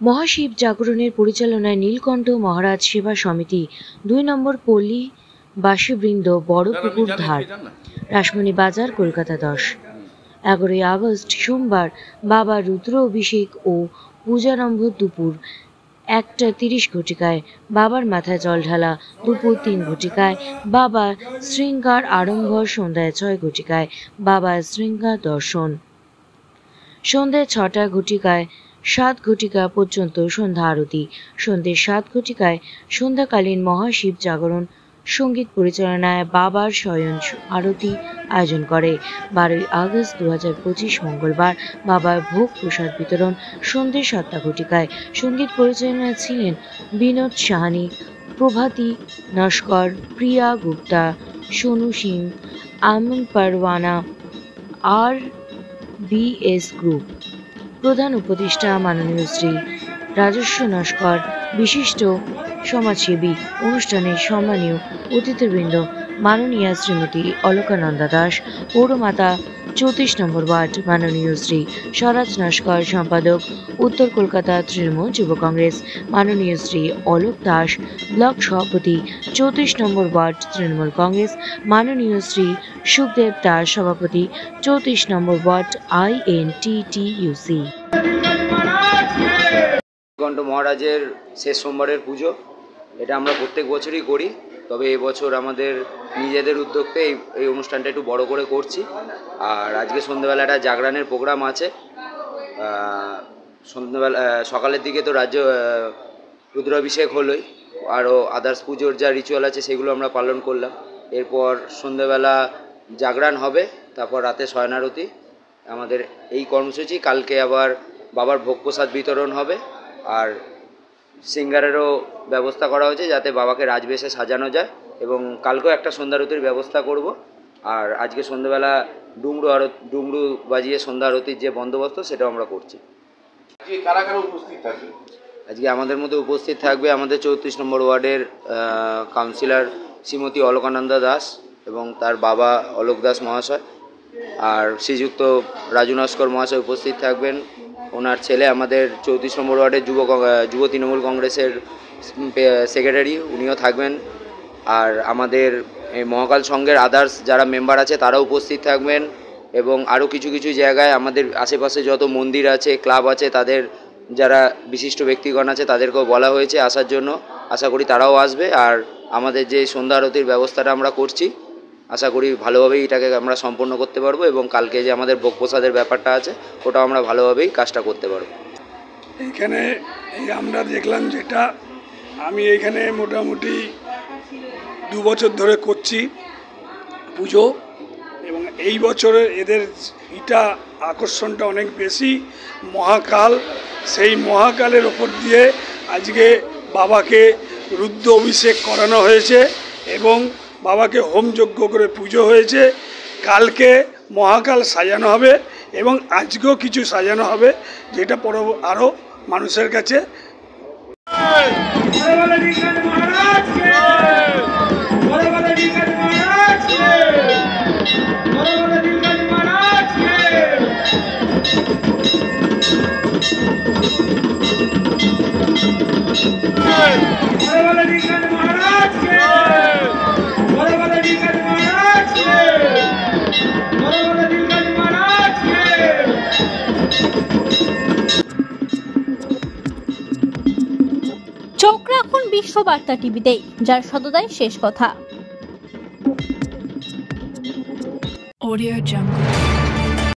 মহাশিব জাগরণের পরিচালনায় নীলকণ্ঠ মহারাজ সেবা সমিতি ২ নম্বর পল্লী বাসীবৃন্দ বড়পুকুর ধার, রাসমণি বাজার, কলকাতা 10। 11ই আগস্ট সোমবার বাবা রুদ্র অভিষেক ও পূজারম্ভ দুপুর 1:30 ঘটিকায়, বাবার মাথায় জল ঢালা দুপুর 3 ঘটিকায়, বাবা শৃঙ্গার আরম্ভ সন্ধ্যায় 6 ঘটিকায়, বাবা শৃঙ্গার দর্শন সন্ধ্যায় 6টা ঘটিকায় 7 ঘটিকা পর্যন্ত সন্ধ্যা আরতি। সন্ধ্যে 7 ঘটিকায় সন্ধ্যাকালীন মহাশিব জাগরণ সঙ্গীত পরিচালনায় বাবার শয়ন আরতি আয়োজন করে। 12ই আগস্ট 2025 মঙ্গলবার বাবার ভোগ প্রসাদ বিতরণ সন্ধ্যে 7টা ঘটিকায়। সঙ্গীত পরিচালনায় ছিলেন বিনোদ সাহানি, প্রভাতী নস্কর, প্রিয়া গুপ্তা, সোনু সিং, আমন পারওয়ানা, RBS গ্রুপ। প্রধান উপদেষ্টা মাননীয় শ্রী রাজস্ব নস্কর, বিশিষ্ট সমাজসেবী। অনুষ্ঠানে সম্মানীয় অতিথিবৃন্দ মাননীয়া শ্রীমতী অলকানন্দা দাস, পৌরমাতা 34 নম্বর ওয়ার্ড, মাননীয় শ্রী স্বরাজ নস্কর, সম্পাদক উত্তর কলকাতা তৃণমূল যুব কংগ্রেস, মাননীয় শ্রী অলোক দাস, ব্লক সভাপতি 34 নম্বর ওয়ার্ড তৃণমূল কংগ্রেস, মাননীয় শ্রী সুখদেব দাস, সভাপতি 34 নম্বর ওয়ার্ড INTTUC। নীলকণ্ঠ মহারাজের শেষ সোমবারের পুজো, এটা আমরা প্রত্যেক বছরই করি, তবে এবছর আমাদের নিজেদের উদ্যোগে এই অনুষ্ঠানটা একটু বড় করে করছি। আর আজকে সন্ধ্যেবেলা একটা জাগরণের প্রোগ্রাম আছে। সন্ধ্যেবেলা সকালের দিকে তো রাজ্য রুদ্রাভিষেক হলোই, আরও আদার্স পুজোর যা রিচুয়াল আছে সেগুলো আমরা পালন করলাম। এরপর সন্ধ্যেবেলা জাগরণ হবে, তারপর রাতে শয়ন আরতি। আমাদের এই কর্মসূচি। কালকে আবার বাবার ভোগ প্রসাদ বিতরণ হবে, আর সিঙ্গারেরও ব্যবস্থা করা হয়েছে যাতে বাবাকে রাজবেশে সাজানো যায়, এবং কালকেও একটা সন্ধ্যারতির ব্যবস্থা করব। আর আজকে সন্ধ্যাবেলা ডুমরু বাজিয়ে সন্ধ্যা আরতির যে বন্দোবস্ত সেটাও আমরা করছি। আজকে আমাদের মধ্যে উপস্থিত থাকবে আমাদের 34 নম্বর ওয়ার্ডের কাউন্সিলর শ্রীমতী অলকানন্দা দাস এবং তার বাবা অলোক দাস মহাশয়, আর শ্রীযুক্ত রাজু নস্কর মহাশয় উপস্থিত থাকবেন। ওনার ছেলে আমাদের 34 নম্বর ওয়ার্ডের যুব তৃণমূল কংগ্রেসের সেক্রেটারি, উনিও থাকবেন। আর আমাদের এই মহাকাল সংঘের আদার্স যারা মেম্বার আছে তারাও উপস্থিত থাকবেন, এবং আরও কিছু কিছু জায়গায় আমাদের আশেপাশে যত মন্দির আছে, ক্লাব আছে, তাদের যারা বিশিষ্ট ব্যক্তিগণ আছে তাদেরকেও বলা হয়েছে আসার জন্য। আশা করি তারাও আসবে। আর আমাদের যে সন্ধ্যা আরতির ব্যবস্থাটা আমরা করছি, আশা করি ভালোভাবেই এটাকে আমরা সম্পন্ন করতে পারবো, এবং কালকে যে আমাদের ভোগ প্রসাদের ব্যাপারটা আছে ওটাও আমরা ভালোভাবেই কাজটা করতে পারবো। এইখানে আমরা দেখলাম যেটা, আমি এইখানে মোটামুটি 2 বছর ধরে করছি পুজো, এবং এই বছরে এদের আকর্ষণটা অনেক বেশি। মহাকাল, সেই মহাকালের ওপর দিয়ে আজকে বাবাকে রুদ্র অভিষেক করানো হয়েছে এবং বাবাকে হোমযজ্ঞ করে পুজো হয়েছে। কালকে মহাকাল সাজানো হবে এবং আজকেও কিছু সাজানো হবে, যেটা পরে আরও মানুষের কাছে। চোখ রাখুন বিশ্ববার্তা টিভিতে, যার সততাই শেষ কথা। Audio Jungle।